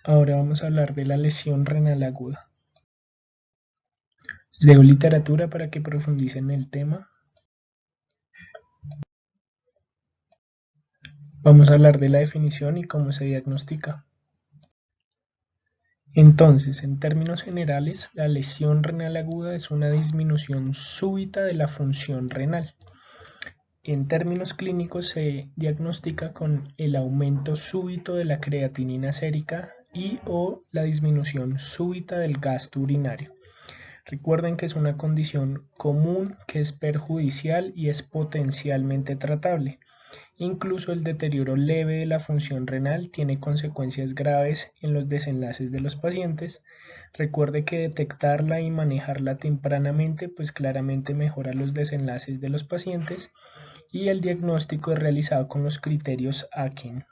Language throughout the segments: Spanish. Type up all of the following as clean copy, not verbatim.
Ahora vamos a hablar de la lesión renal aguda. Les dejo literatura para que profundicen en el tema. Vamos a hablar de la definición y cómo se diagnostica. Entonces, en términos generales, la lesión renal aguda es una disminución súbita de la función renal. En términos clínicos se diagnostica con el aumento súbito de la creatinina sérica y o la disminución súbita del gasto urinario. Recuerden que es una condición común que es perjudicial y es potencialmente tratable. Incluso el deterioro leve de la función renal tiene consecuencias graves en los desenlaces de los pacientes. Recuerde que detectarla y manejarla tempranamente pues claramente mejora los desenlaces de los pacientes y el diagnóstico es realizado con los criterios Akin.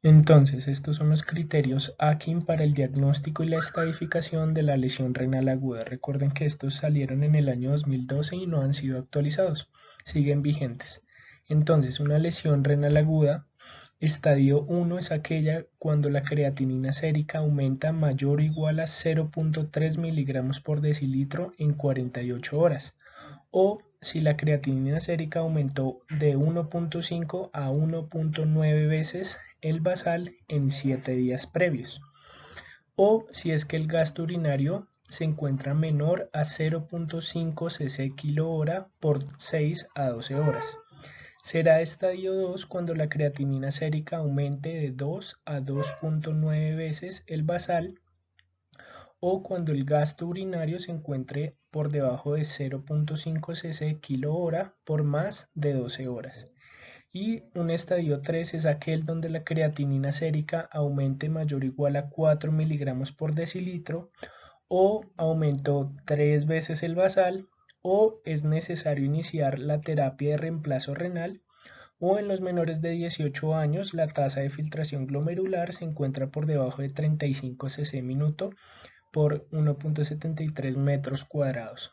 Entonces, estos son los criterios Akin para el diagnóstico y la estadificación de la lesión renal aguda. Recuerden que estos salieron en el año 2012 y no han sido actualizados, siguen vigentes. Entonces, una lesión renal aguda, estadio 1 es aquella cuando la creatinina sérica aumenta mayor o igual a 0.3 miligramos por decilitro en 48 horas, o si la creatinina sérica aumentó de 1.5 a 1.9 veces el basal en 7 días previos, o si es que el gasto urinario se encuentra menor a 0.5 cc kilo hora por 6 a 12 horas. Será estadio 2 cuando la creatinina sérica aumente de 2 a 2.9 veces el basal o cuando el gasto urinario se encuentre por debajo de 0.5 cc kilo hora por más de 12 horas. Y un estadio 3 es aquel donde la creatinina sérica aumente mayor o igual a 4 miligramos por decilitro o aumentó 3 veces el basal o es necesario iniciar la terapia de reemplazo renal o en los menores de 18 años la tasa de filtración glomerular se encuentra por debajo de 35 cc minuto por 1.73 metros cuadrados.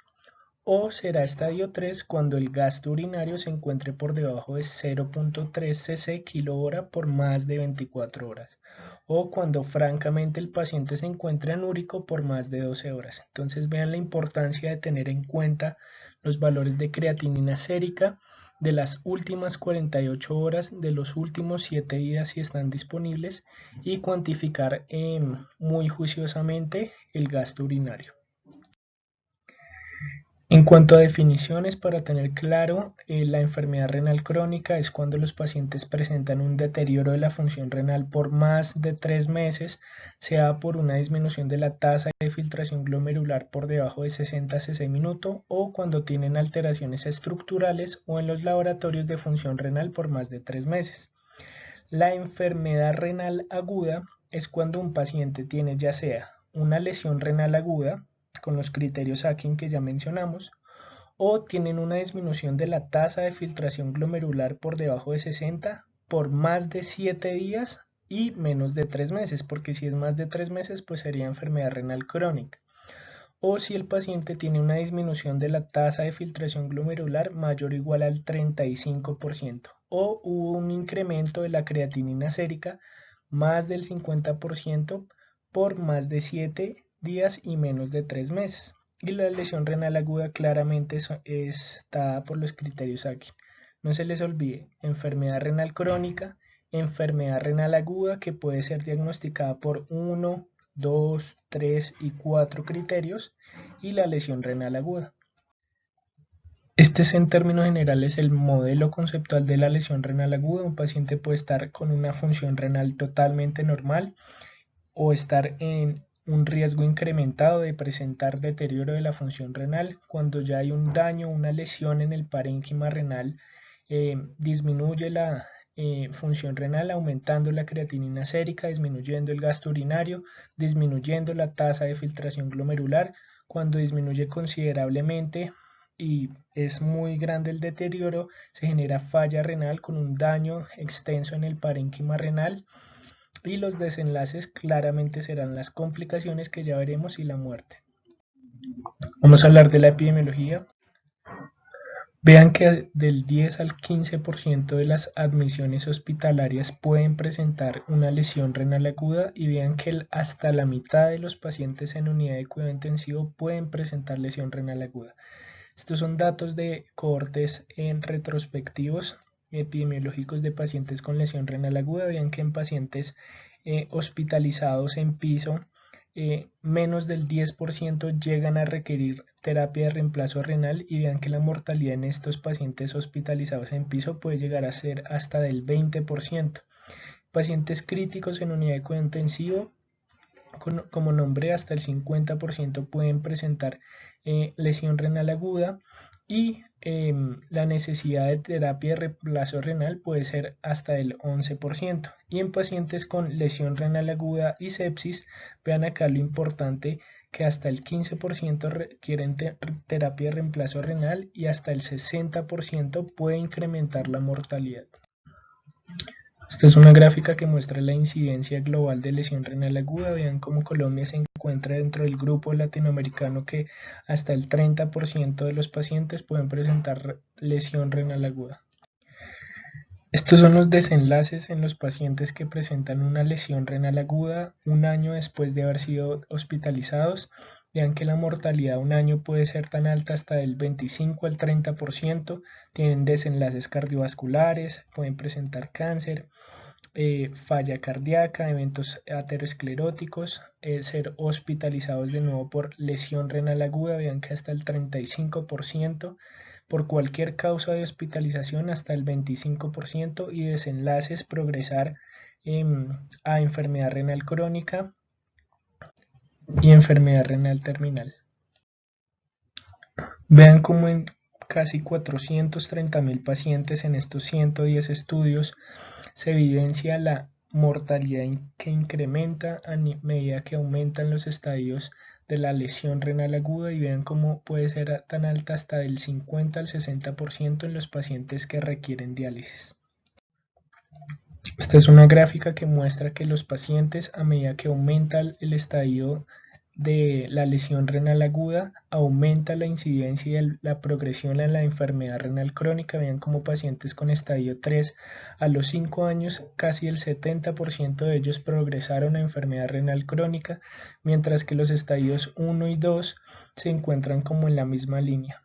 O será estadio 3 cuando el gasto urinario se encuentre por debajo de 0.3 cc kilo hora por más de 24 horas. O cuando francamente el paciente se encuentre anúrico por más de 12 horas. Entonces vean la importancia de tener en cuenta los valores de creatinina sérica de las últimas 48 horas de los últimos 7 días si están disponibles y cuantificar muy juiciosamente el gasto urinario. En cuanto a definiciones, para tener claro, la enfermedad renal crónica es cuando los pacientes presentan un deterioro de la función renal por más de 3 meses, sea por una disminución de la tasa de filtración glomerular por debajo de 60 cc minuto o cuando tienen alteraciones estructurales o en los laboratorios de función renal por más de 3 meses. La enfermedad renal aguda es cuando un paciente tiene ya sea una lesión renal aguda, con los criterios Akin que ya mencionamos, o tienen una disminución de la tasa de filtración glomerular por debajo de 60 por más de 7 días y menos de 3 meses, porque si es más de 3 meses pues sería enfermedad renal crónica. O si el paciente tiene una disminución de la tasa de filtración glomerular mayor o igual al 35%, o hubo un incremento de la creatinina sérica más del 50% por más de 7 días y menos de 3 meses. Y la lesión renal aguda claramente está por los criterios aquí. No se les olvide, enfermedad renal crónica, enfermedad renal aguda que puede ser diagnosticada por 1, 2, 3 y 4 criterios y la lesión renal aguda. Este es en términos generales el modelo conceptual de la lesión renal aguda. Un paciente puede estar con una función renal totalmente normal o estar en un riesgo incrementado de presentar deterioro de la función renal. Cuando ya hay un daño, una lesión en el parénquima renal, disminuye la función renal aumentando la creatinina sérica, disminuyendo el gasto urinario, disminuyendo la tasa de filtración glomerular. Cuando disminuye considerablemente y es muy grande el deterioro, se genera falla renal con un daño extenso en el parénquima renal y los desenlaces claramente serán las complicaciones que ya veremos y la muerte. Vamos a hablar de la epidemiología. Vean que del 10 al 15% de las admisiones hospitalarias pueden presentar una lesión renal aguda y vean que hasta la mitad de los pacientes en unidad de cuidado intensivo pueden presentar lesión renal aguda. Estos son datos de cohortes en retrospectivos epidemiológicos de pacientes con lesión renal aguda. Vean que en pacientes hospitalizados en piso, menos del 10% llegan a requerir terapia de reemplazo renal y vean que la mortalidad en estos pacientes hospitalizados en piso puede llegar a ser hasta del 20%. Pacientes críticos en unidad de cuidado intensivo, como nombré, hasta el 50% pueden presentar lesión renal aguda y la necesidad de terapia de reemplazo renal puede ser hasta el 11%. Y en pacientes con lesión renal aguda y sepsis, vean acá lo importante que hasta el 15% requieren terapia de reemplazo renal y hasta el 60% puede incrementar la mortalidad. Esta es una gráfica que muestra la incidencia global de lesión renal aguda. Vean cómo Colombia se encuentra dentro del grupo latinoamericano que hasta el 30% de los pacientes pueden presentar lesión renal aguda. Estos son los desenlaces en los pacientes que presentan una lesión renal aguda un año después de haber sido hospitalizados. Vean que la mortalidad un año puede ser tan alta hasta del 25 al 30%. Tienen desenlaces cardiovasculares, pueden presentar cáncer, falla cardíaca, eventos ateroscleróticos, ser hospitalizados de nuevo por lesión renal aguda. Vean que hasta el 35%, por cualquier causa de hospitalización hasta el 25%, y desenlaces progresar a enfermedad renal crónica y enfermedad renal terminal. Vean cómo en casi 430.000 pacientes en estos 110 estudios se evidencia la mortalidad que incrementa a medida que aumentan los estadios de la lesión renal aguda, y vean cómo puede ser tan alta hasta del 50 al 60% en los pacientes que requieren diálisis. Esta es una gráfica que muestra que los pacientes, a medida que aumenta el estadio de la lesión renal aguda, aumenta la incidencia y la progresión en la enfermedad renal crónica. Vean como pacientes con estadio 3 a los 5 años, casi el 70% de ellos progresaron a enfermedad renal crónica, mientras que los estadios 1 y 2 se encuentran como en la misma línea.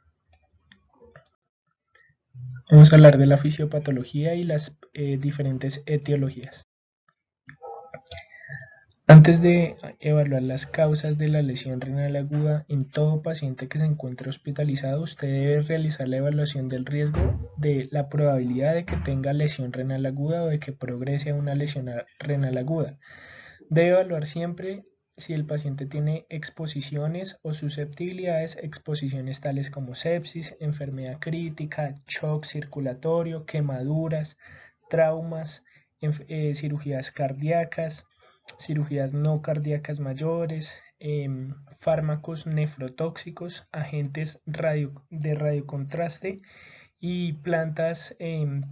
Vamos a hablar de la fisiopatología y las diferentes etiologías. Antes de evaluar las causas de la lesión renal aguda en todo paciente que se encuentre hospitalizado, usted debe realizar la evaluación del riesgo de la probabilidad de que tenga lesión renal aguda o de que progrese a una lesión renal aguda. Debe evaluar siempre si el paciente tiene exposiciones o susceptibilidades, exposiciones tales como sepsis, enfermedad crítica, shock circulatorio, quemaduras, traumas, cirugías cardíacas, cirugías no cardíacas mayores, fármacos nefrotóxicos, agentes de radiocontraste y plantas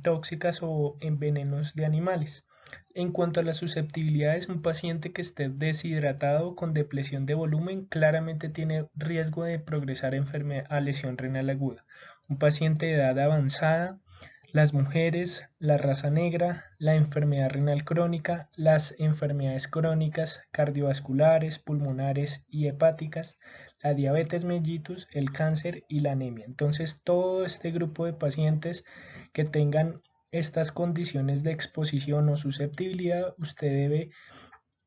tóxicas o envenenos de animales. En cuanto a las susceptibilidades, un paciente que esté deshidratado con depresión de volumen claramente tiene riesgo de progresar a lesión renal aguda. Un paciente de edad avanzada, las mujeres, la raza negra, la enfermedad renal crónica, las enfermedades crónicas cardiovasculares, pulmonares y hepáticas, la diabetes mellitus, el cáncer y la anemia. Entonces, todo este grupo de pacientes que tengan estas condiciones de exposición o susceptibilidad, usted debe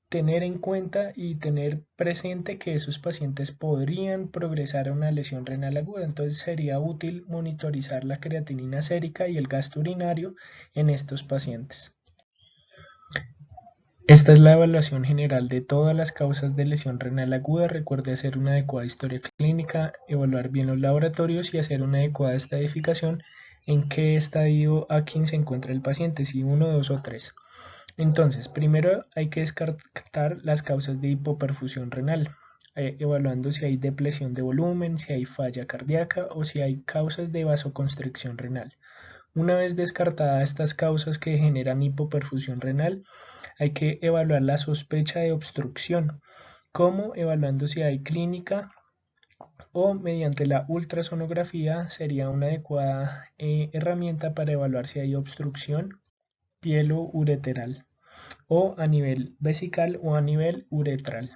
tener en cuenta y tener presente que esos pacientes podrían progresar a una lesión renal aguda. Entonces sería útil monitorizar la creatinina sérica y el gasto urinario en estos pacientes. Esta es la evaluación general de todas las causas de lesión renal aguda. Recuerde hacer una adecuada historia clínica, evaluar bien los laboratorios y hacer una adecuada estadificación en qué estadio A15 se encuentra el paciente, si 1, 2 o 3. Entonces, primero hay que descartar las causas de hipoperfusión renal, evaluando si hay depresión de volumen, si hay falla cardíaca o si hay causas de vasoconstricción renal. Una vez descartadas estas causas que generan hipoperfusión renal, hay que evaluar la sospecha de obstrucción, como evaluando si hay clínica o mediante la ultrasonografía sería una adecuada herramienta para evaluar si hay obstrucción pielo-ureteral o a nivel vesical o a nivel uretral.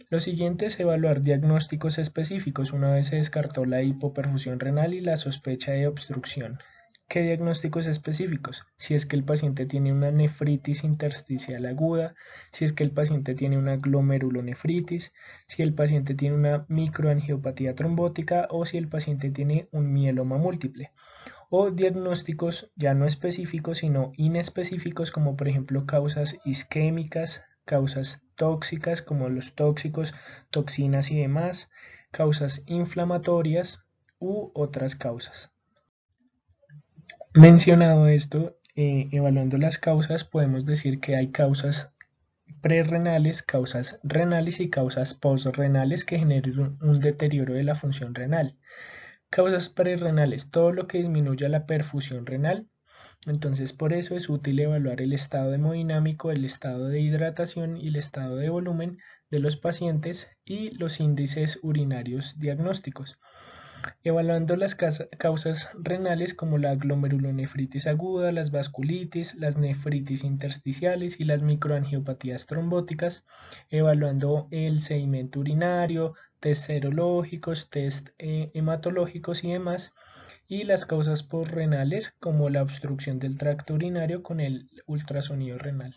Lo siguiente es evaluar diagnósticos específicos una vez se descartó la hipoperfusión renal y la sospecha de obstrucción. ¿Qué diagnósticos específicos? Si es que el paciente tiene una nefritis intersticial aguda, si es que el paciente tiene una glomerulonefritis, si el paciente tiene una microangiopatía trombótica o si el paciente tiene un mieloma múltiple. O diagnósticos ya no específicos sino inespecíficos como por ejemplo causas isquémicas, causas tóxicas como los tóxicos, toxinas y demás, causas inflamatorias u otras causas. Mencionado esto, evaluando las causas, podemos decir que hay causas prerrenales, causas renales y causas postrenales que generan un deterioro de la función renal. Causas prerrenales, todo lo que disminuya la perfusión renal. Entonces, por eso es útil evaluar el estado hemodinámico, el estado de hidratación y el estado de volumen de los pacientes y los índices urinarios diagnósticos. Evaluando las causas renales como la glomerulonefritis aguda, las vasculitis, las nefritis intersticiales y las microangiopatías trombóticas, evaluando el sedimento urinario, test serológicos, test hematológicos y demás, y las causas postrenales como la obstrucción del tracto urinario con el ultrasonido renal.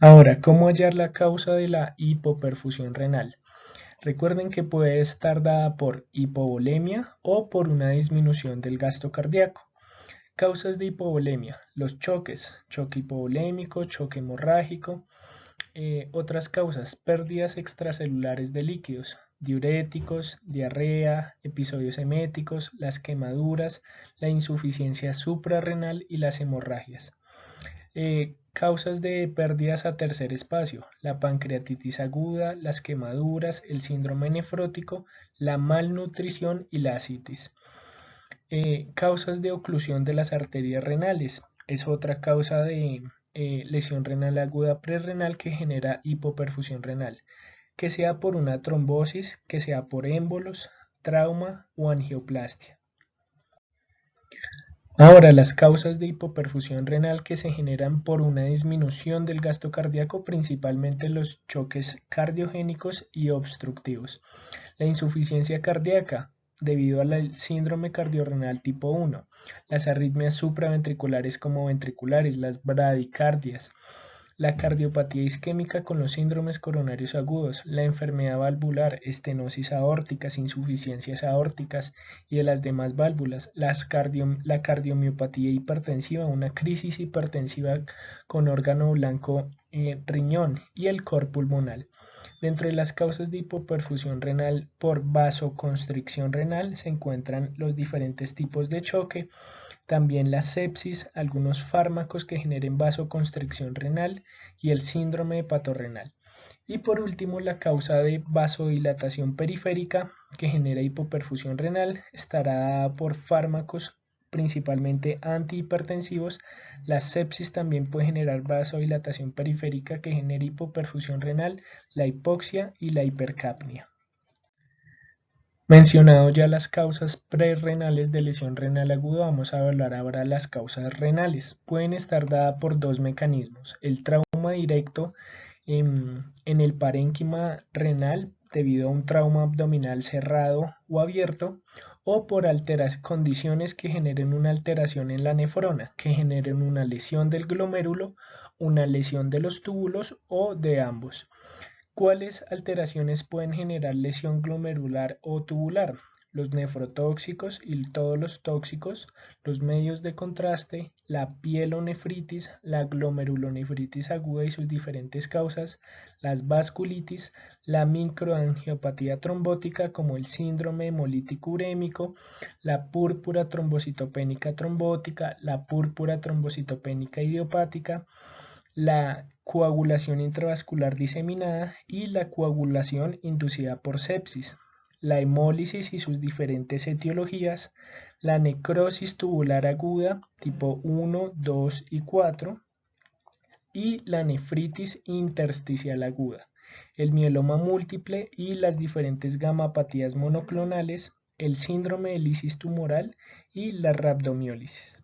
Ahora, ¿cómo hallar la causa de la hipoperfusión renal? Recuerden que puede estar dada por hipovolemia o por una disminución del gasto cardíaco. Causas de hipovolemia, los choques, choque hipovolémico, choque hemorrágico. Otras causas, pérdidas extracelulares de líquidos, diuréticos, diarrea, episodios eméticos, las quemaduras, la insuficiencia suprarrenal y las hemorragias. Causas de pérdidas a tercer espacio, la pancreatitis aguda, las quemaduras, el síndrome nefrótico, la malnutrición y la ascitis. Causas de oclusión de las arterias renales, es otra causa de lesión renal aguda prerrenal que genera hipoperfusión renal, que sea por una trombosis, que sea por émbolos, trauma o angioplastia. Ahora, las causas de hipoperfusión renal que se generan por una disminución del gasto cardíaco, principalmente los choques cardiogénicos y obstructivos. La insuficiencia cardíaca, debido al síndrome cardiorrenal tipo 1. Las arritmias supraventriculares como ventriculares, las bradicardias. La cardiopatía isquémica con los síndromes coronarios agudos, la enfermedad valvular, estenosis aórticas, insuficiencias aórticas y de las demás válvulas, la cardiomiopatía hipertensiva, una crisis hipertensiva con órgano blanco riñón y el cor pulmonar. Dentro de las causas de hipoperfusión renal por vasoconstricción renal se encuentran los diferentes tipos de choque, también la sepsis, algunos fármacos que generen vasoconstricción renal y el síndrome hepatorrenal. Y por último, la causa de vasodilatación periférica que genera hipoperfusión renal estará dada por fármacos principalmente antihipertensivos. La sepsis también puede generar vasodilatación periférica que genera hipoperfusión renal, la hipoxia y la hipercapnia. Mencionado ya las causas prerrenales de lesión renal aguda, vamos a hablar ahora de las causas renales. Pueden estar dadas por dos mecanismos: el trauma directo en el parénquima renal debido a un trauma abdominal cerrado o abierto, o por condiciones que generen una alteración en la nefrona, que generen una lesión del glomérulo, una lesión de los túbulos o de ambos. ¿Cuáles alteraciones pueden generar lesión glomerular o tubular? Los nefrotóxicos y todos los tóxicos, los medios de contraste, la pielonefritis, la glomerulonefritis aguda y sus diferentes causas, las vasculitis, la microangiopatía trombótica como el síndrome hemolítico urémico, la púrpura trombocitopénica trombótica, la púrpura trombocitopénica idiopática, la coagulación intravascular diseminada y la coagulación inducida por sepsis, la hemólisis y sus diferentes etiologías, la necrosis tubular aguda tipo 1, 2 y 4 y la nefritis intersticial aguda. el mieloma múltiple y las diferentes gamapatías monoclonales, el síndrome de lisis tumoral y la rhabdomiólisis.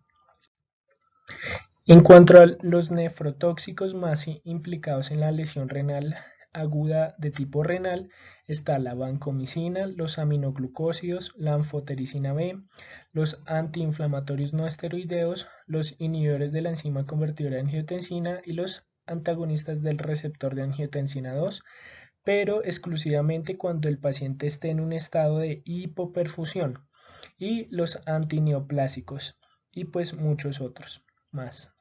En cuanto a los nefrotóxicos más implicados en la lesión renal aguda de tipo renal, está la vancomicina, los aminoglucósidos, la anfotericina B, los antiinflamatorios no esteroideos, los inhibidores de la enzima convertidora de angiotensina y los antagonistas del receptor de angiotensina 2, pero exclusivamente cuando el paciente esté en un estado de hipoperfusión, y los antineoplásicos, y pues muchos otros más.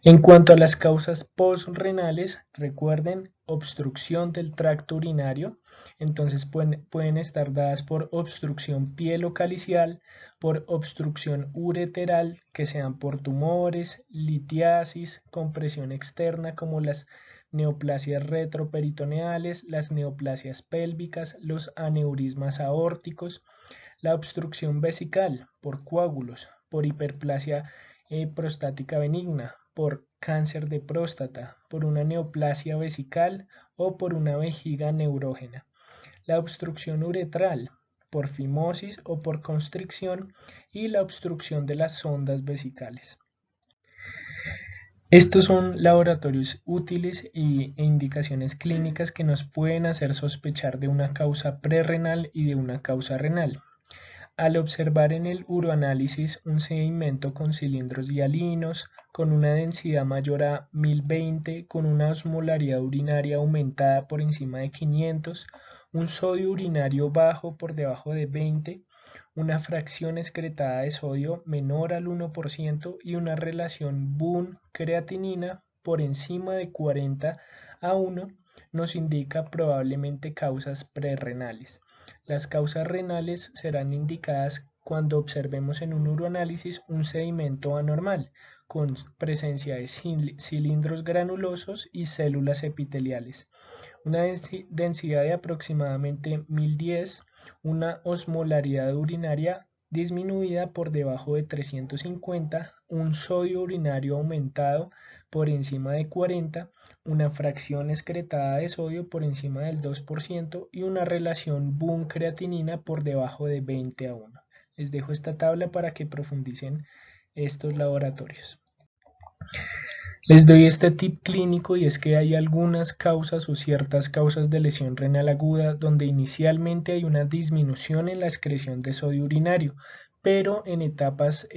En cuanto a las causas postrenales, recuerden obstrucción del tracto urinario, entonces pueden estar dadas por obstrucción pielocalicial, por obstrucción ureteral, que sean por tumores, litiasis, compresión externa como las neoplasias retroperitoneales, las neoplasias pélvicas, los aneurismas aórticos, la obstrucción vesical por coágulos, por hiperplasia prostática benigna, por cáncer de próstata, por una neoplasia vesical o por una vejiga neurógena. La obstrucción uretral, por fimosis o por constricción, y la obstrucción de las sondas vesicales. Estos son laboratorios útiles e indicaciones clínicas que nos pueden hacer sospechar de una causa prerrenal y de una causa renal. Al observar en el uroanálisis un sedimento con cilindros hialinos, con una densidad mayor a 1020, con una osmolaridad urinaria aumentada por encima de 500, un sodio urinario bajo por debajo de 20, una fracción excretada de sodio menor al 1% y una relación BUN-creatinina por encima de 40:1, nos indica probablemente causas prerrenales. Las causas renales serán indicadas cuando observemos en un uroanálisis un sedimento anormal, con presencia de cilindros granulosos y células epiteliales, una densidad de aproximadamente 1010, una osmolaridad urinaria disminuida por debajo de 350, un sodio urinario aumentado por encima de 40, una fracción excretada de sodio por encima del 2% y una relación BUN-creatinina por debajo de 20:1. Les dejo esta tabla para que profundicen estos laboratorios. Les doy este tip clínico y es que hay algunas causas o ciertas causas de lesión renal aguda donde inicialmente hay una disminución en la excreción de sodio urinario, pero en etapas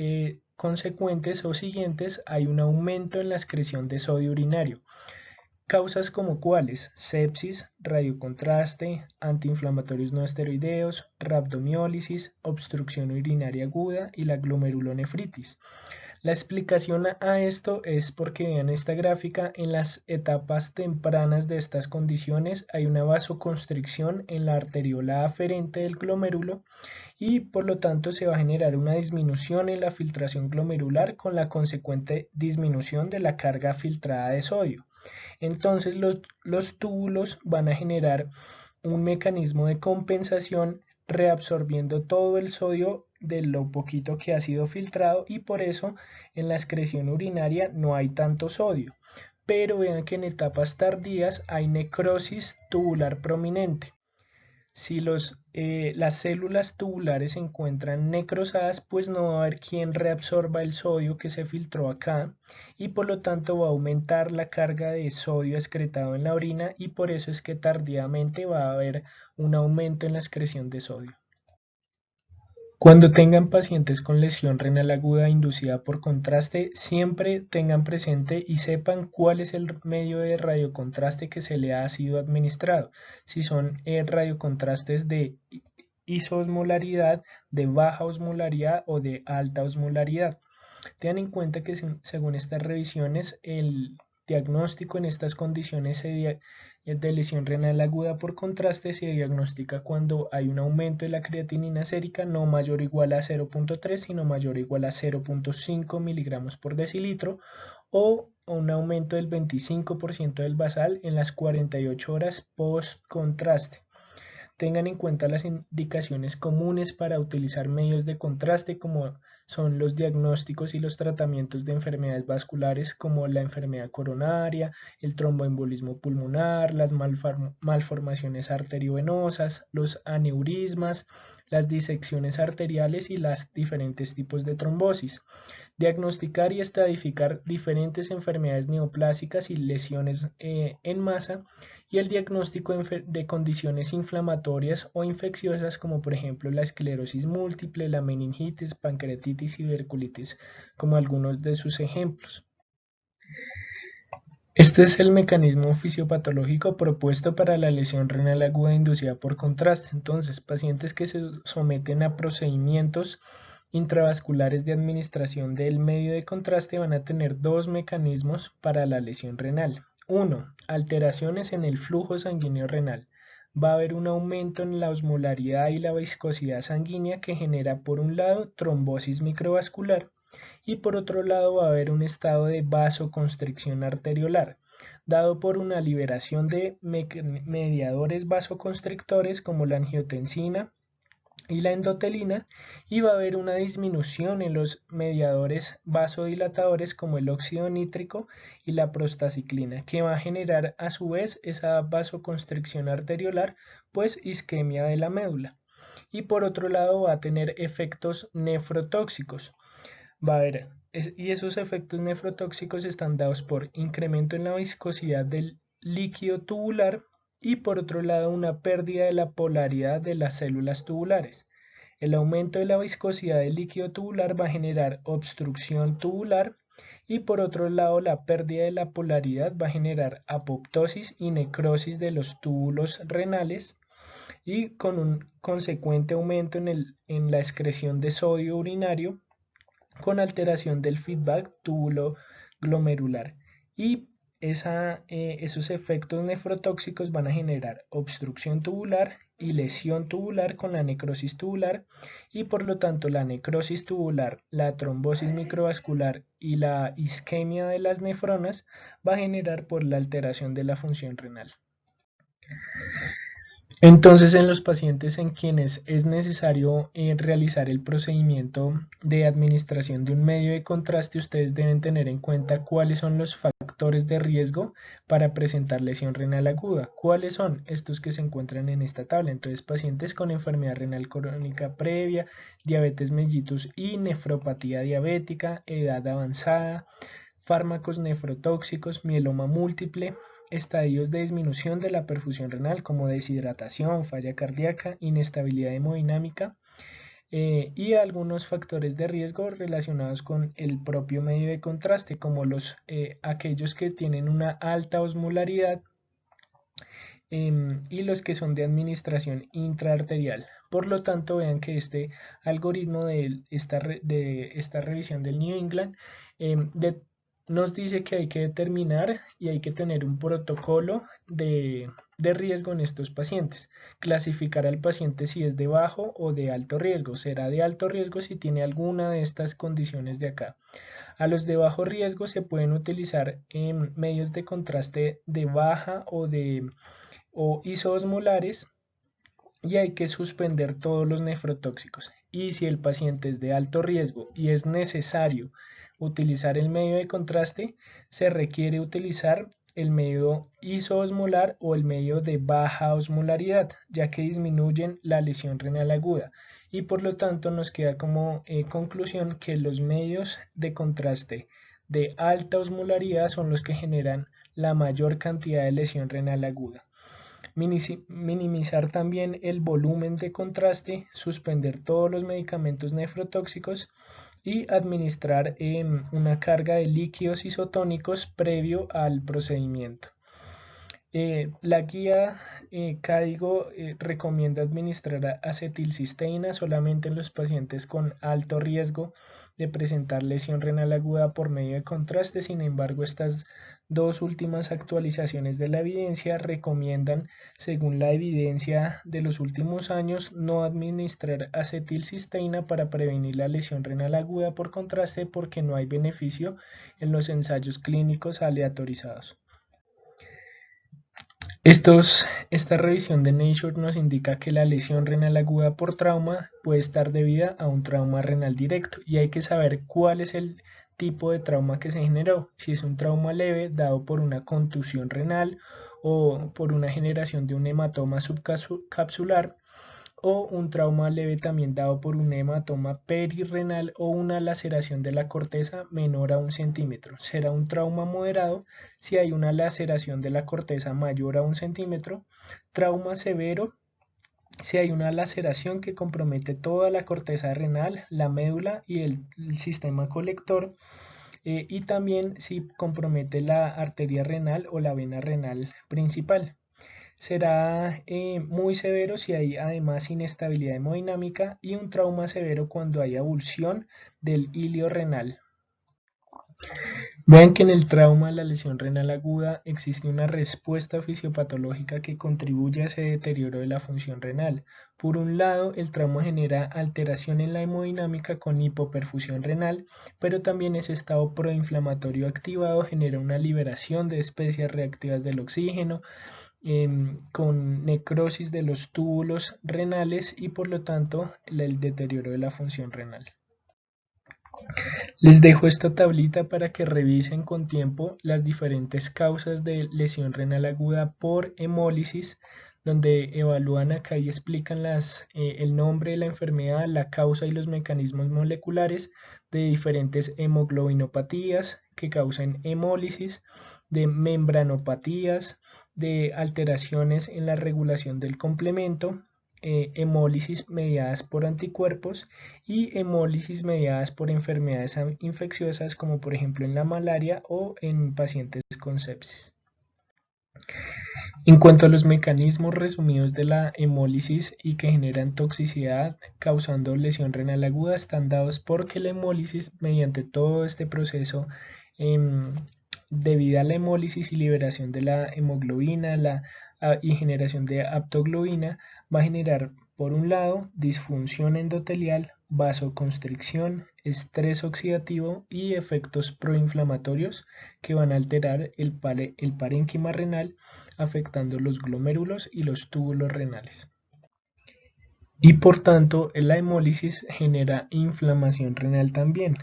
consecuentes o siguientes hay un aumento en la excreción de sodio urinario. Causas como cuáles: sepsis, radiocontraste, antiinflamatorios no esteroideos, rhabdomiólisis, obstrucción urinaria aguda y la glomerulonefritis. La explicación a esto es porque vean esta gráfica, en las etapas tempranas de estas condiciones hay una vasoconstricción en la arteriola aferente del glomérulo y por lo tanto se va a generar una disminución en la filtración glomerular con la consecuente disminución de la carga filtrada de sodio. Entonces los túbulos van a generar un mecanismo de compensación reabsorbiendo todo el sodio de lo poquito que ha sido filtrado y por eso en la excreción urinaria no hay tanto sodio. Pero vean que en etapas tardías hay necrosis tubular prominente. Si las células tubulares se encuentran necrosadas, pues no va a haber quien reabsorba el sodio que se filtró acá y por lo tanto va a aumentar la carga de sodio excretado en la orina y por eso es que tardíamente va a haber un aumento en la excreción de sodio. Cuando tengan pacientes con lesión renal aguda inducida por contraste, siempre tengan presente y sepan cuál es el medio de radiocontraste que se le ha sido administrado. Si son radiocontrastes de isosmolaridad, de baja osmolaridad o de alta osmolaridad. Tengan en cuenta que según estas revisiones, el diagnóstico en estas condiciones de lesión renal aguda por contraste se diagnostica cuando hay un aumento de la creatinina sérica no mayor o igual a 0.3 sino mayor o igual a 0.5 miligramos por decilitro o un aumento del 25% del basal en las 48 horas post contraste. Tengan en cuenta las indicaciones comunes para utilizar medios de contraste como son los diagnósticos y los tratamientos de enfermedades vasculares como la enfermedad coronaria, el tromboembolismo pulmonar, las malformaciones arteriovenosas, los aneurismas, las disecciones arteriales y los diferentes tipos de trombosis. Diagnosticar y estadificar diferentes enfermedades neoplásicas y lesiones en masa y el diagnóstico de condiciones inflamatorias o infecciosas como por ejemplo la esclerosis múltiple, la meningitis, pancreatitis y tuberculitis como algunos de sus ejemplos. Este es el mecanismo fisiopatológico propuesto para la lesión renal aguda inducida por contraste. Entonces, pacientes que se someten a procedimientos intravasculares de administración del medio de contraste van a tener dos mecanismos para la lesión renal. Uno, alteraciones en el flujo sanguíneo renal. Va a haber un aumento en la osmolaridad y la viscosidad sanguínea que genera por un lado trombosis microvascular y por otro lado va a haber un estado de vasoconstricción arteriolar, dado por una liberación de mediadores vasoconstrictores como la angiotensina y la endotelina, y va a haber una disminución en los mediadores vasodilatadores como el óxido nítrico y la prostaciclina, que va a generar a su vez esa vasoconstricción arteriolar, pues isquemia de la médula. Y por otro lado va a tener efectos nefrotóxicos. Va a haber, y esos efectos nefrotóxicos están dados por incremento en la viscosidad del líquido tubular y por otro lado una pérdida de la polaridad de las células tubulares. El aumento de la viscosidad del líquido tubular va a generar obstrucción tubular y por otro lado la pérdida de la polaridad va a generar apoptosis y necrosis de los túbulos renales y con un consecuente aumento en la excreción de sodio urinario con alteración del feedback túbulo-glomerular y esos efectos nefrotóxicos van a generar obstrucción tubular y lesión tubular con la necrosis tubular y por lo tanto la necrosis tubular, la trombosis microvascular y la isquemia de las nefronas va a generar por la alteración de la función renal. Entonces, en los pacientes en quienes es necesario realizar el procedimiento de administración de un medio de contraste, ustedes deben tener en cuenta cuáles son los factores de riesgo para presentar lesión renal aguda. ¿Cuáles son estos que se encuentran en esta tabla? Entonces, pacientes con enfermedad renal crónica previa, diabetes mellitus y nefropatía diabética, edad avanzada, fármacos nefrotóxicos, mieloma múltiple, estadios de disminución de la perfusión renal como deshidratación, falla cardíaca, inestabilidad hemodinámica y algunos factores de riesgo relacionados con el propio medio de contraste como aquellos que tienen una alta osmolaridad y los que son de administración intraarterial. Por lo tanto, vean que este algoritmo de esta revisión del New England nos dice que hay que determinar y hay que tener un protocolo de riesgo en estos pacientes. Clasificar al paciente si es de bajo o de alto riesgo. Será de alto riesgo si tiene alguna de estas condiciones de acá. A los de bajo riesgo se pueden utilizar medios de contraste de baja o isoosmolares y hay que suspender todos los nefrotóxicos. Y si el paciente es de alto riesgo y es necesario utilizar el medio de contraste, se requiere utilizar el medio isoosmolar o el medio de baja osmolaridad, ya que disminuyen la lesión renal aguda. Y por lo tanto nos queda como conclusión que los medios de contraste de alta osmolaridad son los que generan la mayor cantidad de lesión renal aguda. Minimizar también el volumen de contraste, suspender todos los medicamentos nefrotóxicos y administrar una carga de líquidos isotónicos previo al procedimiento. La guía CADIGO recomienda administrar acetilcisteína solamente en los pacientes con alto riesgo de presentar lesión renal aguda por medio de contraste. Sin embargo, estas dos últimas actualizaciones de la evidencia recomiendan, según la evidencia de los últimos años, no administrar acetilcisteína para prevenir la lesión renal aguda por contraste porque no hay beneficio en los ensayos clínicos aleatorizados. Esta revisión de Nature nos indica que la lesión renal aguda por trauma puede estar debida a un trauma renal directo y hay que saber cuál es el tipo de trauma que se generó, si es un trauma leve dado por una contusión renal o por una generación de un hematoma subcapsular o un trauma leve también dado por un hematoma perirrenal o una laceración de la corteza menor a 1 centímetro. Será un trauma moderado si hay una laceración de la corteza mayor a 1 centímetro. Trauma severo si hay una laceración que compromete toda la corteza renal, la médula y el sistema colector. Y también si compromete la arteria renal o la vena renal principal. Será muy severo si hay además inestabilidad hemodinámica y un trauma severo cuando hay abulsión del hilio renal. Vean que en el trauma, la lesión renal aguda, existe una respuesta fisiopatológica que contribuye a ese deterioro de la función renal. Por un lado, el trauma genera alteración en la hemodinámica con hipoperfusión renal, pero también ese estado proinflamatorio activado genera una liberación de especies reactivas del oxígeno, con necrosis de los túbulos renales y por lo tanto el deterioro de la función renal. Les dejo esta tablita para que revisen con tiempo las diferentes causas de lesión renal aguda por hemólisis, donde evalúan acá y explican el nombre de la enfermedad, la causa y los mecanismos moleculares de diferentes hemoglobinopatías que causan hemólisis, de membranopatías, de alteraciones en la regulación del complemento, hemólisis mediadas por anticuerpos y hemólisis mediadas por enfermedades infecciosas como por ejemplo en la malaria o en pacientes con sepsis. En cuanto a los mecanismos resumidos de la hemólisis y que generan toxicidad causando lesión renal aguda, están dados porque la hemólisis, mediante todo este proceso, debido a la hemólisis y liberación de la hemoglobina y generación de aptoglobina, va a generar por un lado disfunción endotelial, vasoconstricción, estrés oxidativo y efectos proinflamatorios que van a alterar el parénquima renal, afectando los glomérulos y los túbulos renales. Y por tanto, la hemólisis genera inflamación renal también.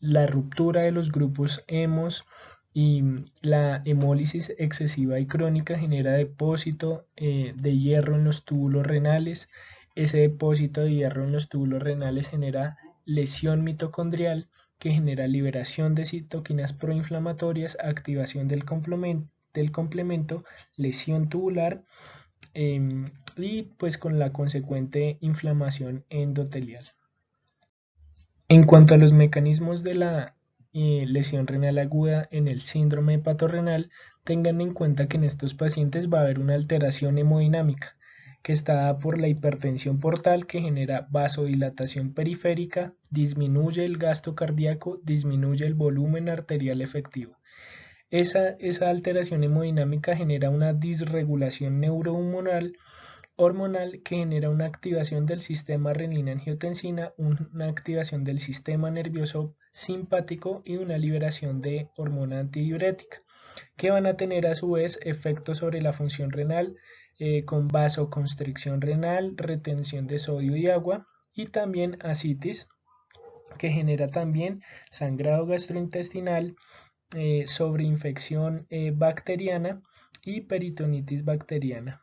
La ruptura de los grupos hemos y la hemólisis excesiva y crónica genera depósito de hierro en los túbulos renales. Ese depósito de hierro en los túbulos renales genera lesión mitocondrial que genera liberación de citoquinas proinflamatorias, activación del complemento, lesión tubular y pues con la consecuente inflamación endotelial. En cuanto a los mecanismos de la lesión renal aguda en el síndrome hepatorrenal, tengan en cuenta que en estos pacientes va a haber una alteración hemodinámica que está dada por la hipertensión portal que genera vasodilatación periférica, disminuye el gasto cardíaco, disminuye el volumen arterial efectivo. Esa alteración hemodinámica genera una disregulación neurohormonal que genera una activación del sistema renina-angiotensina, una activación del sistema nervioso simpático y una liberación de hormona antidiurética, que van a tener a su vez efectos sobre la función renal con vasoconstricción renal, retención de sodio y agua y también ascitis, que genera también sangrado gastrointestinal, sobreinfección bacteriana y peritonitis bacteriana,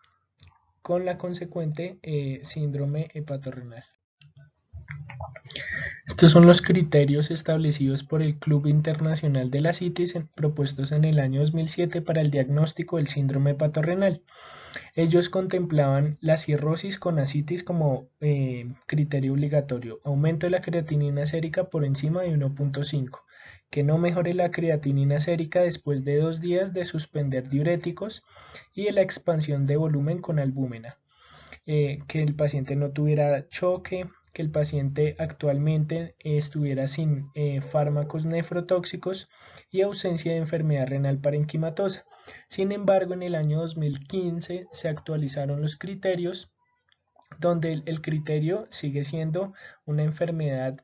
con la consecuente síndrome hepatorrenal. Estos son los criterios establecidos por el Club Internacional de la Ascitis propuestos en el año 2007 para el diagnóstico del síndrome hepatorrenal. Ellos contemplaban la cirrosis con ascitis como criterio obligatorio, aumento de la creatinina sérica por encima de 1.5, que no mejore la creatinina sérica después de 2 días de suspender diuréticos y la expansión de volumen con albúmina, que el paciente no tuviera choque, que el paciente actualmente estuviera sin fármacos nefrotóxicos y ausencia de enfermedad renal parenquimatosa. Sin embargo, en el año 2015 se actualizaron los criterios, donde el criterio sigue siendo una enfermedad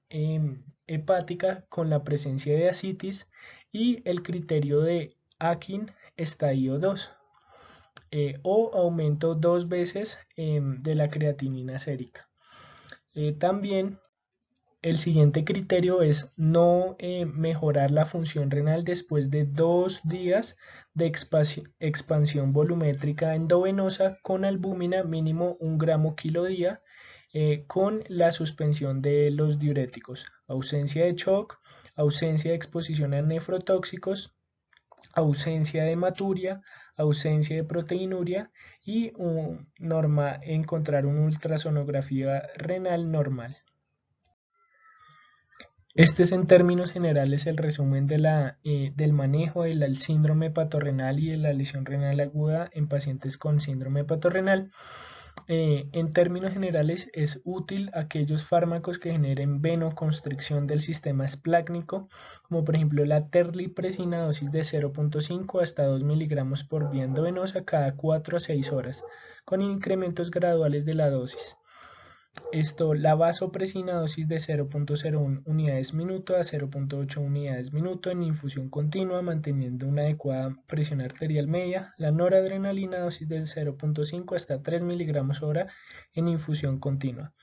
hepática con la presencia de ascitis y el criterio de Akin estadio 2. o aumento 2 veces de la creatinina sérica. También el siguiente criterio es no mejorar la función renal después de 2 días de expansión volumétrica endovenosa con albúmina mínimo 1 gramo kilo día, con la suspensión de los diuréticos, ausencia de shock, ausencia de exposición a nefrotóxicos, ausencia de hematuria, ausencia de proteinuria y encontrar una ultrasonografía renal normal. Este es en términos generales el resumen del manejo del síndrome hepatorrenal y de la lesión renal aguda en pacientes con síndrome hepatorrenal. En términos generales es útil aquellos fármacos que generen venoconstricción del sistema esplácnico, como por ejemplo la terlipresina, dosis de 0.5 hasta 2 miligramos por vía endovenosa cada 4 a 6 horas, con incrementos graduales de la dosis. La vasopresina, dosis de 0.01 unidades minuto a 0.8 unidades minuto en infusión continua, manteniendo una adecuada presión arterial media. La noradrenalina, dosis de 0.5 hasta 3 miligramos hora en infusión continua.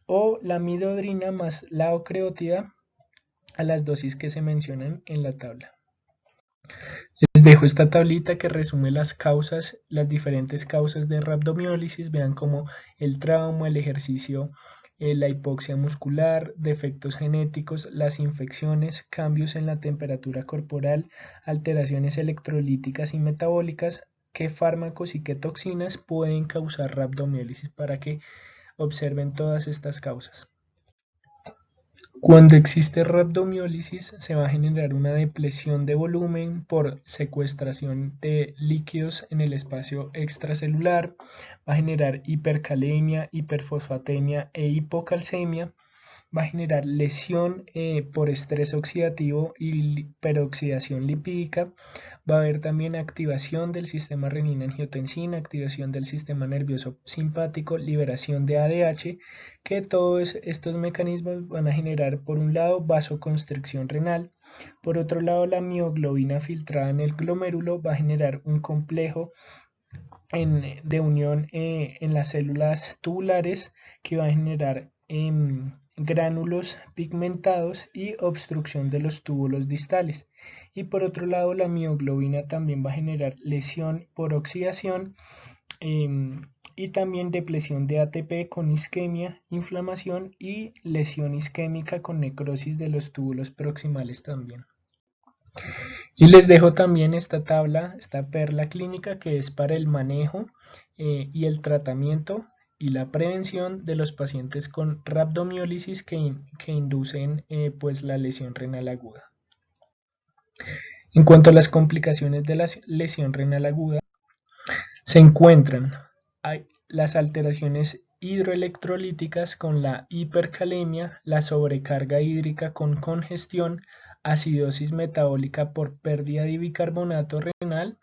O la midodrina más la ocreotida a las dosis que se mencionan en la tabla. Les dejo esta tablita que resume las diferentes causas de rhabdomiólisis. Vean como el trauma, el ejercicio, la hipoxia muscular, defectos genéticos, las infecciones, cambios en la temperatura corporal, alteraciones electrolíticas y metabólicas, qué fármacos y qué toxinas pueden causar rhabdomiólisis, para que observen todas estas causas. Cuando existe rhabdomiólisis se va a generar una depresión de volumen por secuestración de líquidos en el espacio extracelular, va a generar hipercalemia, hiperfosfatemia e hipocalcemia, va a generar lesión por estrés oxidativo y peroxidación lipídica. Va a haber también activación del sistema renina-angiotensina, activación del sistema nervioso simpático, liberación de ADH, que todos estos mecanismos van a generar, por un lado, vasoconstricción renal, por otro lado, la mioglobina filtrada en el glomérulo va a generar un complejo de unión en las células tubulares que va a generar gránulos pigmentados y obstrucción de los túbulos distales. Y por otro lado, la mioglobina también va a generar lesión por oxidación y también depresión de ATP con isquemia, inflamación y lesión isquémica con necrosis de los túbulos proximales también. Y les dejo también esta tabla, esta perla clínica, que es para el manejo y el tratamiento y la prevención de los pacientes con rhabdomiólisis que inducen pues la lesión renal aguda. En cuanto a las complicaciones de la lesión renal aguda, se encuentran las alteraciones hidroelectrolíticas con la hipercalemia, la sobrecarga hídrica con congestión, acidosis metabólica por pérdida de bicarbonato renal,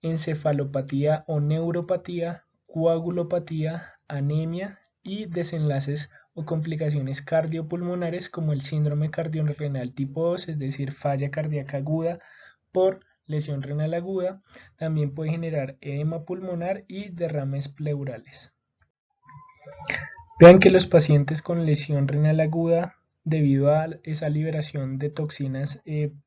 encefalopatía o neuropatía, coagulopatía, anemia y desenlaces o complicaciones cardiopulmonares como el síndrome cardiorenal tipo 2, es decir, falla cardíaca aguda por lesión renal aguda. También puede generar edema pulmonar y derrames pleurales. Vean que los pacientes con lesión renal aguda, debido a esa liberación de toxinas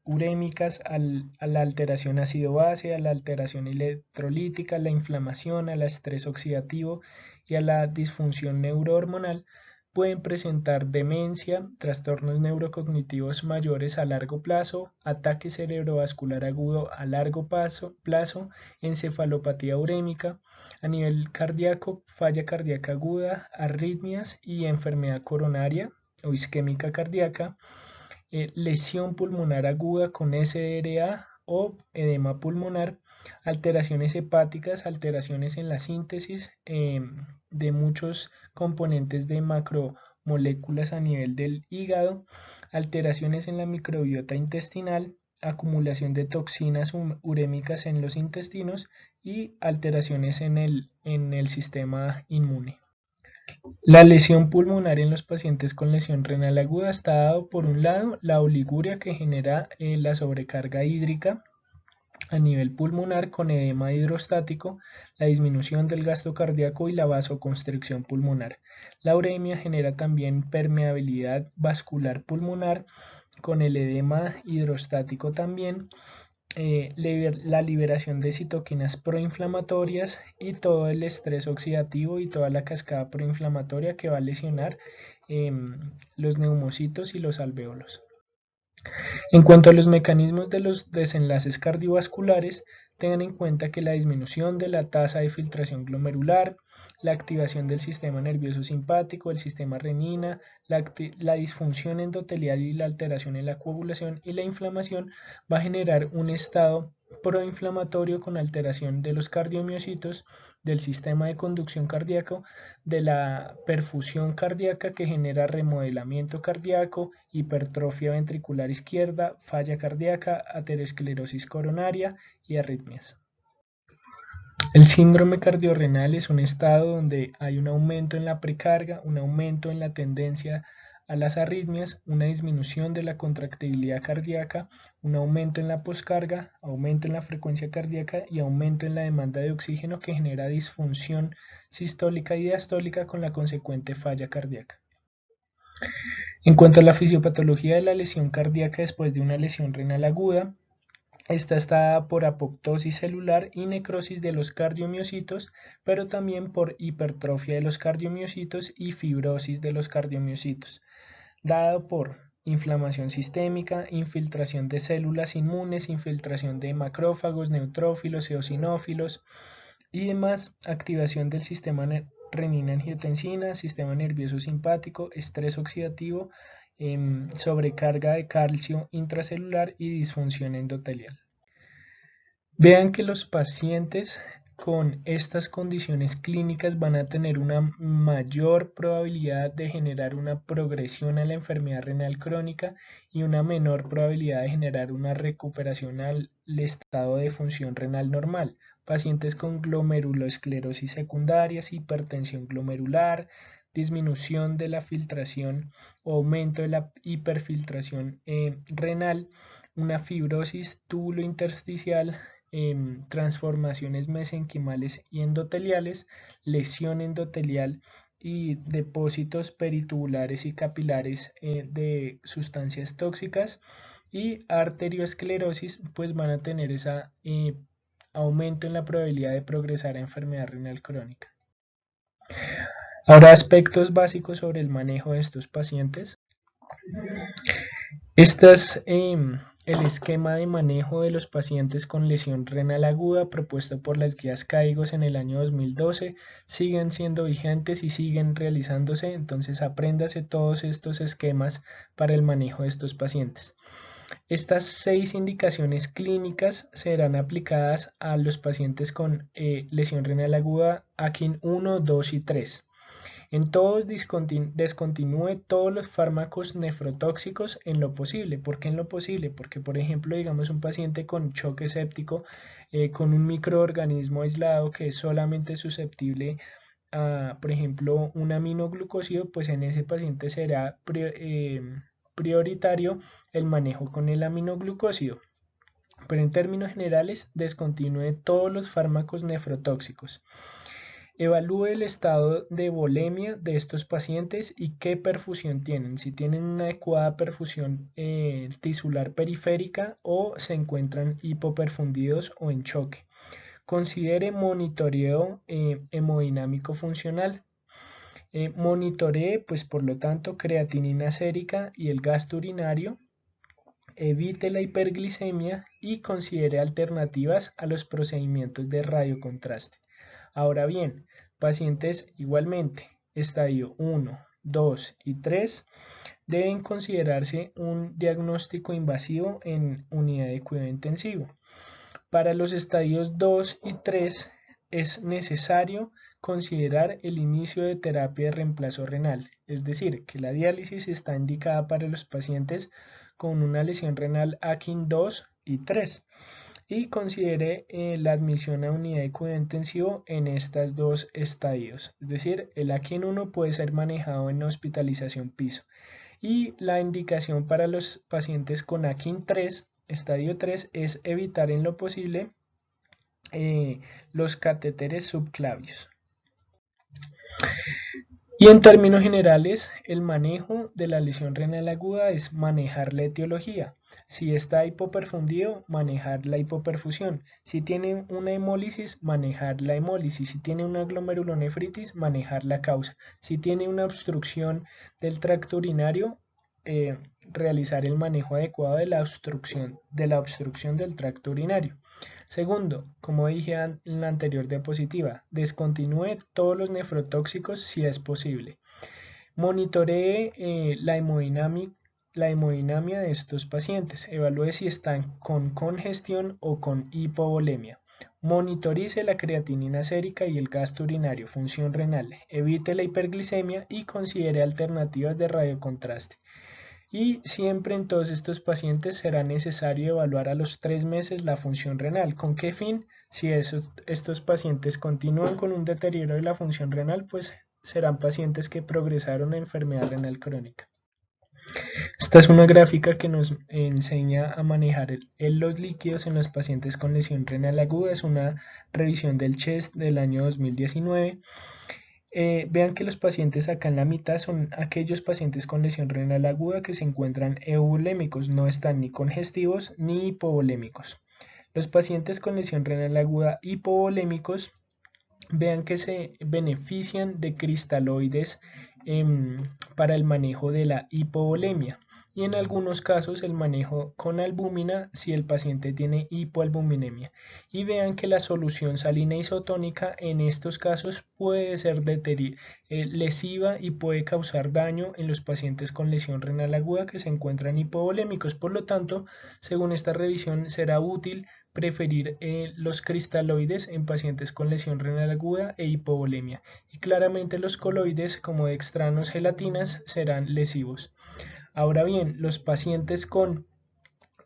urémicas, a la alteración ácido-base, a la alteración electrolítica, a la inflamación, al estrés oxidativo y a la disfunción neurohormonal, pueden presentar demencia, trastornos neurocognitivos mayores a largo plazo, ataque cerebrovascular agudo a largo plazo, encefalopatía urémica, a nivel cardíaco, falla cardíaca aguda, arritmias y enfermedad coronaria o isquémica cardíaca, lesión pulmonar aguda con SDRA o edema pulmonar, alteraciones hepáticas, alteraciones en la síntesis de muchos componentes de macromoléculas a nivel del hígado, alteraciones en la microbiota intestinal, acumulación de toxinas urémicas en los intestinos y alteraciones en el sistema inmune. La lesión pulmonar en los pacientes con lesión renal aguda está dado por un lado la oliguria que genera la sobrecarga hídrica a nivel pulmonar con edema hidrostático, la disminución del gasto cardíaco y la vasoconstricción pulmonar. La uremia genera también permeabilidad vascular pulmonar con el edema hidrostático también, la liberación de citoquinas proinflamatorias y todo el estrés oxidativo y toda la cascada proinflamatoria que va a lesionar los neumocitos y los alvéolos. En cuanto a los mecanismos de los desenlaces cardiovasculares, tengan en cuenta que la disminución de la tasa de filtración glomerular, la activación del sistema nervioso simpático, el sistema renina, la disfunción endotelial y la alteración en la coagulación y la inflamación va a generar un estado proinflamatorio con alteración de los cardiomiocitos, del sistema de conducción cardíaco, de la perfusión cardíaca que genera remodelamiento cardíaco, hipertrofia ventricular izquierda, falla cardíaca, aterosclerosis coronaria y arritmias. El síndrome cardiorrenal es un estado donde hay un aumento en la precarga, un aumento en la tendencia a las arritmias, una disminución de la contractibilidad cardíaca, un aumento en la poscarga, aumento en la frecuencia cardíaca y aumento en la demanda de oxígeno que genera disfunción sistólica y diastólica con la consecuente falla cardíaca. En cuanto a la fisiopatología de la lesión cardíaca después de una lesión renal aguda, esta está dada por apoptosis celular y necrosis de los cardiomiocitos, pero también por hipertrofia de los cardiomiocitos y fibrosis de los cardiomiocitos, dado por inflamación sistémica, infiltración de células inmunes, infiltración de macrófagos, neutrófilos, eosinófilos y demás, activación del sistema renina-angiotensina, sistema nervioso simpático, estrés oxidativo, sobrecarga de calcio intracelular y disfunción endotelial. Vean que los pacientes con estas condiciones clínicas van a tener una mayor probabilidad de generar una progresión a la enfermedad renal crónica y una menor probabilidad de generar una recuperación al estado de función renal normal. Pacientes con glomerulosclerosis secundarias, hipertensión glomerular, disminución de la filtración o aumento de la hiperfiltración renal, una fibrosis túbulo-intersticial, transformaciones mesenquimales y endoteliales, lesión endotelial y depósitos peritubulares y capilares de sustancias tóxicas, y arteriosclerosis, pues van a tener ese aumento en la probabilidad de progresar a enfermedad renal crónica. Ahora, aspectos básicos sobre el manejo de estos pacientes. El esquema de manejo de los pacientes con lesión renal aguda propuesto por las guías CAIGOS en el año 2012 siguen siendo vigentes y siguen realizándose, entonces apréndase todos estos esquemas para el manejo de estos pacientes. Estas 6 indicaciones clínicas serán aplicadas a los pacientes con lesión renal aguda AKIN 1, 2 y 3. En todos descontinúe todos los fármacos nefrotóxicos en lo posible. ¿Por qué en lo posible? Porque, por ejemplo, digamos un paciente con choque séptico, con un microorganismo aislado que es solamente susceptible a, por ejemplo, un aminoglucósido, pues en ese paciente será prioritario el manejo con el aminoglucósido. Pero en términos generales, descontinúe todos los fármacos nefrotóxicos. Evalúe el estado de volemia de estos pacientes y qué perfusión tienen, si tienen una adecuada perfusión tisular periférica o se encuentran hipoperfundidos o en choque. Considere monitoreo hemodinámico funcional. Monitoree, pues por lo tanto, creatinina sérica y el gasto urinario. Evite la hiperglicemia y considere alternativas a los procedimientos de radiocontraste. Ahora bien, pacientes igualmente, estadio 1, 2 y 3, deben considerarse un diagnóstico invasivo en unidad de cuidado intensivo. Para los estadios 2 y 3 es necesario considerar el inicio de terapia de reemplazo renal, es decir, que la diálisis está indicada para los pacientes con una lesión renal AKIN 2 y 3. Y considere la admisión a unidad de cuidado intensivo en estos dos estadios. Es decir, el AKIN 1 puede ser manejado en hospitalización piso. Y la indicación para los pacientes con AKIN 3 estadio 3 es evitar en lo posible los catéteres subclavios. Y en términos generales, el manejo de la lesión renal aguda es manejar la etiología. Si está hipoperfundido, manejar la hipoperfusión. Si tiene una hemólisis, manejar la hemólisis. Si tiene una glomerulonefritis, manejar la causa. Si tiene una obstrucción del tracto urinario, realizar el manejo adecuado de la obstrucción del tracto urinario. Segundo, como dije en la anterior diapositiva, descontinúe todos los nefrotóxicos si es posible. Monitoree la hemodinamia de estos pacientes. Evalúe si están con congestión o con hipovolemia. Monitorice la creatinina sérica y el gasto urinario, función renal. Evite la hiperglicemia y considere alternativas de radiocontraste. Y siempre en todos estos pacientes será necesario evaluar a los 3 meses la función renal. ¿Con qué fin? Si estos pacientes continúan con un deterioro de la función renal, pues serán pacientes que progresaron a enfermedad renal crónica. Esta es una gráfica que nos enseña a manejar los líquidos en los pacientes con lesión renal aguda. Es una revisión del CHEST del año 2019. Vean que los pacientes acá en la mitad son aquellos pacientes con lesión renal aguda que se encuentran euvolémicos, no están ni congestivos ni hipovolémicos. Los pacientes con lesión renal aguda hipovolémicos, vean que se benefician de cristaloides para el manejo de la hipovolemia y en algunos casos el manejo con albúmina si el paciente tiene hipoalbuminemia. Y vean que la solución salina isotónica en estos casos puede ser lesiva y puede causar daño en los pacientes con lesión renal aguda que se encuentran hipovolémicos. Por lo tanto, según esta revisión, será útil preferir los cristaloides en pacientes con lesión renal aguda e hipovolemia. Y claramente los coloides como dextranos gelatinas serán lesivos. Ahora bien, los pacientes con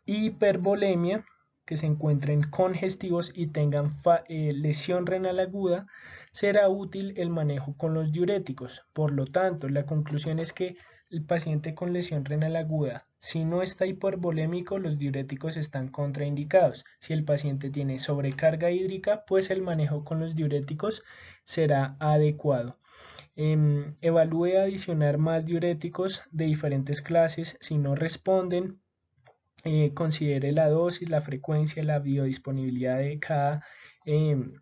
hipervolemia que se encuentren congestivos y tengan lesión renal aguda, será útil el manejo con los diuréticos. Por lo tanto, la conclusión es que el paciente con lesión renal aguda, si no está hipervolémico, los diuréticos están contraindicados. Si el paciente tiene sobrecarga hídrica, pues el manejo con los diuréticos será adecuado. Evalúe adicionar más diuréticos de diferentes clases. Si no responden, considere la dosis, la frecuencia, la biodisponibilidad de cada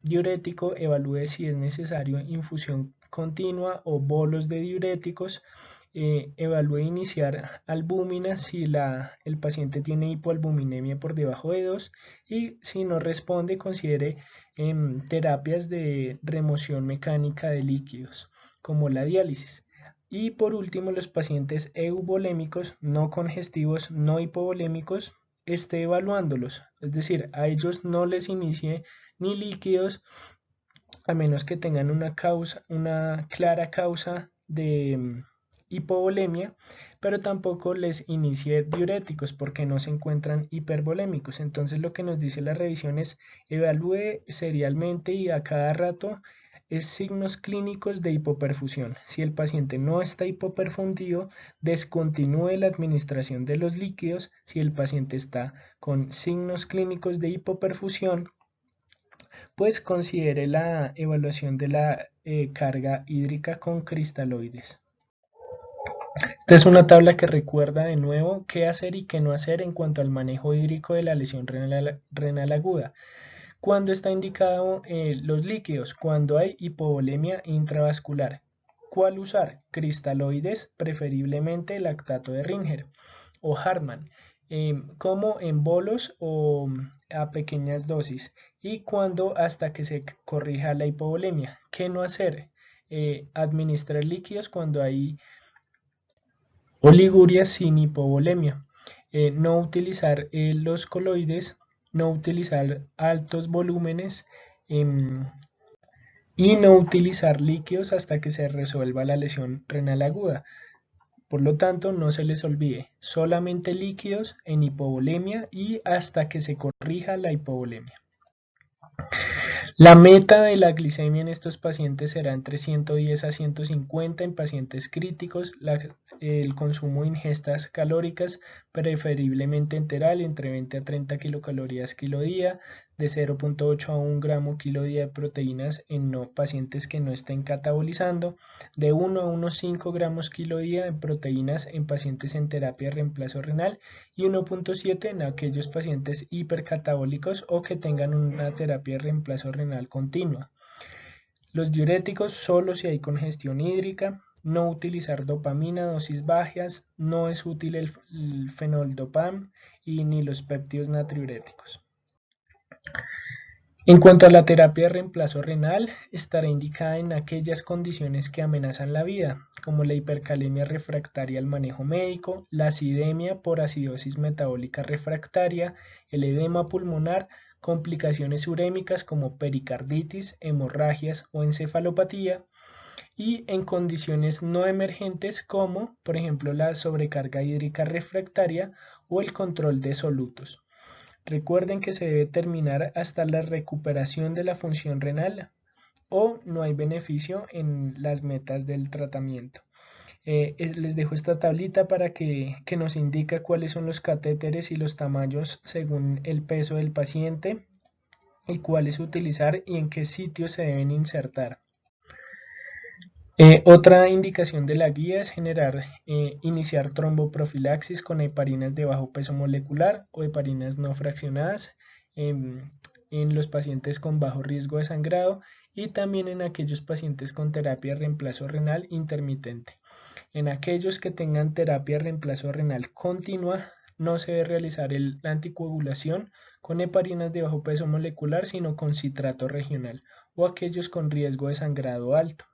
diurético. Evalúe si es necesario infusión continua o bolos de diuréticos. Evalúe iniciar albúmina si el paciente tiene hipoalbuminemia por debajo de 2 y si no responde, considere terapias de remoción mecánica de líquidos como la diálisis. Y por último, los pacientes euvolémicos, no congestivos, no hipovolémicos, esté evaluándolos. Es decir, a ellos no les inicie ni líquidos a menos que tengan una clara causa de hipovolemia, pero tampoco les inicie diuréticos porque no se encuentran hipervolémicos. Entonces lo que nos dice la revisión es evalúe serialmente y a cada rato signos clínicos de hipoperfusión. Si el paciente no está hipoperfundido, descontinúe la administración de los líquidos. Si el paciente está con signos clínicos de hipoperfusión, pues considere la evaluación de la carga hídrica con cristaloides. Esta es una tabla que recuerda de nuevo qué hacer y qué no hacer en cuanto al manejo hídrico de la lesión renal aguda. ¿Cuándo está indicado los líquidos? Cuando hay hipovolemia intravascular. ¿Cuál usar? Cristaloides, preferiblemente lactato de Ringer o Hartmann, como en bolos o a pequeñas dosis. Y cuando hasta que se corrija la hipovolemia. ¿Qué no hacer? Administrar líquidos cuando hay oliguria sin hipovolemia. No utilizar los coloides, no utilizar altos volúmenes y no utilizar líquidos hasta que se resuelva la lesión renal aguda. Por lo tanto, no se les olvide, solamente líquidos en hipovolemia y hasta que se corrija la hipovolemia. La meta de la glicemia en estos pacientes será entre 110 a 150 en pacientes críticos. El consumo de ingestas calóricas, preferiblemente enteral, entre 20 a 30 kilocalorías kilo día, de 0.8 a 1 gramo kilo día de proteínas en pacientes que no estén catabolizando, de 1 a unos 5 gramos kilo día de proteínas en pacientes en terapia de reemplazo renal y 1.7 en aquellos pacientes hipercatabólicos o que tengan una terapia de reemplazo renal continua. Los diuréticos solo si hay congestión hídrica, no utilizar dopamina, dosis bajas, no es útil el fenoldopam y ni los péptidos natriuréticos. En cuanto a la terapia de reemplazo renal, estará indicada en aquellas condiciones que amenazan la vida, como la hipercalemia refractaria al manejo médico, la acidemia por acidosis metabólica refractaria, el edema pulmonar, complicaciones urémicas como pericarditis, hemorragias o encefalopatía, y en condiciones no emergentes como, por ejemplo, la sobrecarga hídrica refractaria o el control de solutos. Recuerden que se debe terminar hasta la recuperación de la función renal o no hay beneficio en las metas del tratamiento. Les dejo esta tablita para que nos indique cuáles son los catéteres y los tamaños según el peso del paciente y cuáles utilizar y en qué sitios se deben insertar. Otra indicación de la guía es iniciar tromboprofilaxis con heparinas de bajo peso molecular o heparinas no fraccionadas en los pacientes con bajo riesgo de sangrado y también en aquellos pacientes con terapia de reemplazo renal intermitente. En aquellos que tengan terapia de reemplazo renal continua, no se debe realizar la anticoagulación con heparinas de bajo peso molecular, sino con citrato regional o aquellos con riesgo de sangrado alto.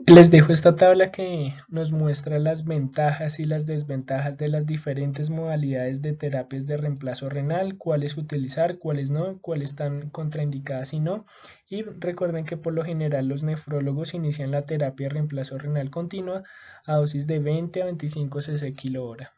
Les dejo esta tabla que nos muestra las ventajas y las desventajas de las diferentes modalidades de terapias de reemplazo renal, cuáles utilizar, cuáles no, cuáles están contraindicadas y no. Y recuerden que por lo general los nefrólogos inician la terapia de reemplazo renal continua a dosis de 20 a 25 cc kilo hora.